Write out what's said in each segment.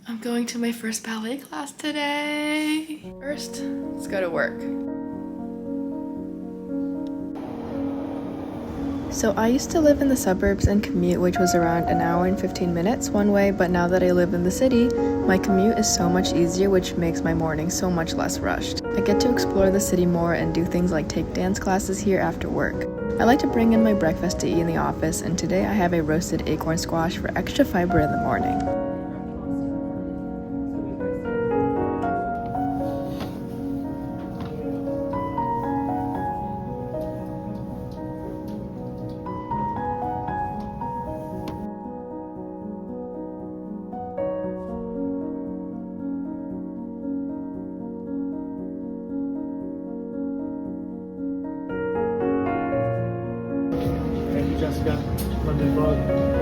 I'm going to my first ballet class today. First, let's go to work. So I used to live in the suburbs and commute, which was around an hour and 15 minutes one way, but now that I live in the city, my commute is so much easier, which makes my morning so much less rushed. I get to explore the city more and do things like take dance classes here after work. I like to bring in my breakfast to eat in the office, and today I have a roasted acorn squash for extra fiber in the morning. Thank you, Jessica. Monday vlog.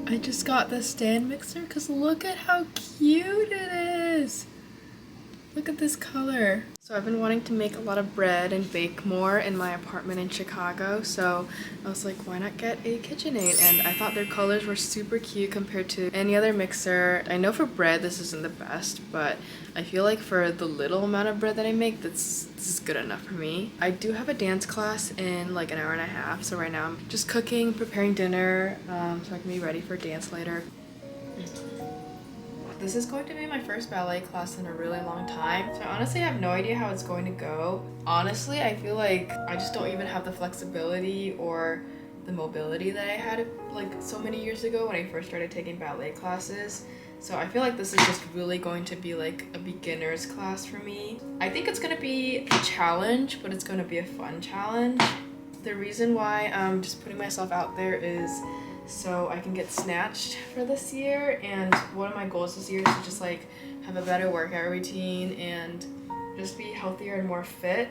I just got the stand mixer because look at how cute it is. Look at this color. So I've been wanting to make a lot of bread and bake more in my apartment in Chicago, so I was like, why not get a KitchenAid? And I thought their colors were super cute compared to any other mixer. I know for bread this isn't the best, but I feel like for the little amount of bread that I make, this is good enough for me. I do have a dance class in like an hour and a half, so right now I'm just cooking, preparing dinner, so I can be ready for dance later. This is going to be my first ballet class in a really long time, so I honestly have no idea how it's going to go. Honestly, I feel like I just don't even have the flexibility or the mobility that I had like so many years ago when I first started taking ballet classes. So I feel like this is just really going to be like a beginner's class for me. I think it's gonna be a challenge, but it's gonna be a fun challenge. The reason why I'm just putting myself out there is so I can get snatched for this year, and one of my goals this year is to just like have a better workout routine and just be healthier and more fit.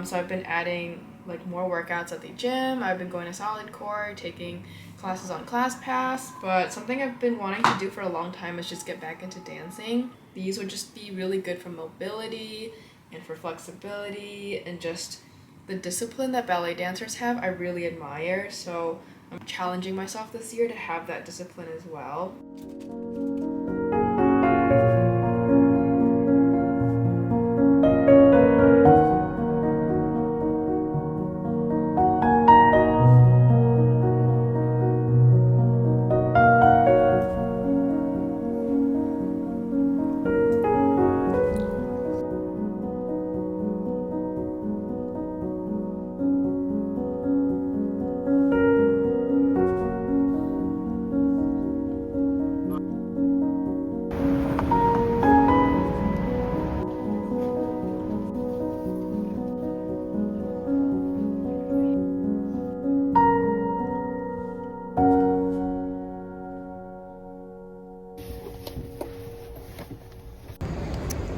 So I've been adding like more workouts at the gym. I've been going to solid core, taking classes on ClassPass, but something I've been wanting to do for a long time is just get back into dancing. These would just be really good for mobility and for flexibility, and just the discipline that ballet dancers have I really admire, so I'm challenging myself this year to have that discipline as well.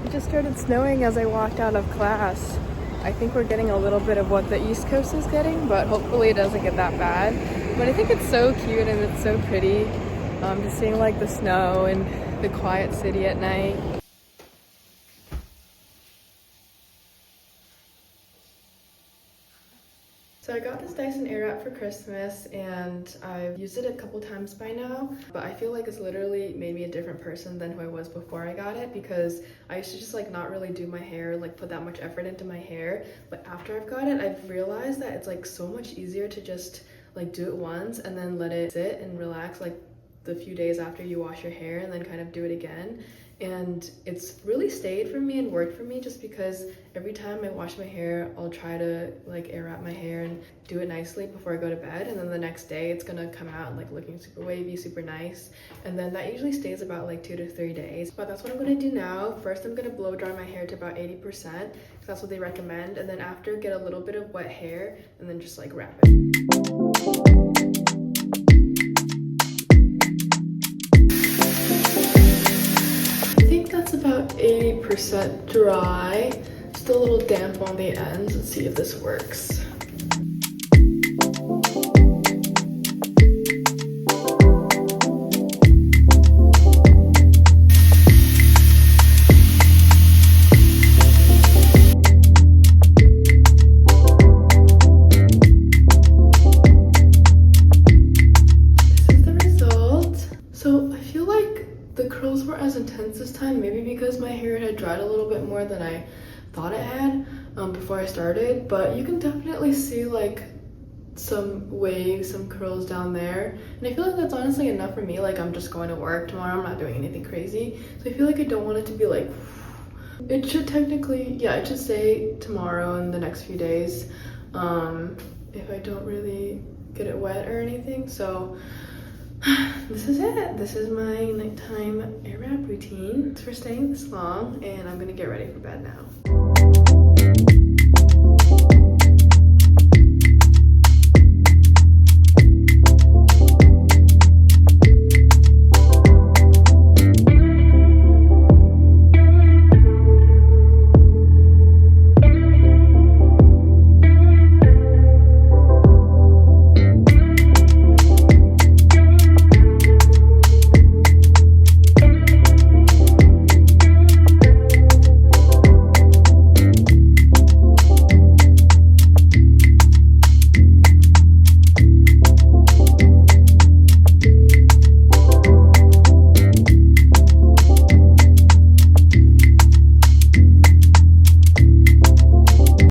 It just started snowing as I walked out of class. I think we're getting a little bit of what the East Coast is getting, but hopefully it doesn't get that bad. But I think it's so cute and it's so pretty. Just seeing like the snow and the quiet city at night. So I got this Dyson Airwrap for Christmas, and I've used it a couple times by now, but I feel like it's literally made me a different person than who I was before I got it, because I used to just like not really do my hair, like put that much effort into my hair. But after I've got it, I've realized that it's like so much easier to just like do it once and then let it sit and relax like the few days after you wash your hair and then kind of do it again. And it's really stayed for me and worked for me just because every time I wash my hair, I'll try to like air wrap my hair and do it nicely before I go to bed, and then the next day it's gonna come out like looking super wavy, super nice, and then that usually stays about like 2 to 3 days. But that's what I'm gonna do now. First I'm gonna blow dry my hair to about 80% because that's what they recommend, and then after get a little bit of wet hair and then just like wrap it. About 80% dry, still a little damp on the ends. Let's see if this works. This is the result. So I feel like the curls were as intense this time, maybe because my hair had dried a little bit more than I thought it had before I started, but you can definitely see like some waves, some curls down there, and I feel like that's honestly enough for me. Like I'm just going to work tomorrow, I'm not doing anything crazy, so I feel like I don't want it to be like, it should technically, yeah, it should stay tomorrow and the next few days if I don't really get it wet or anything. So this is it. This is my nighttime air wrap routine. Thanks for staying this long, and I'm gonna get ready for bed now.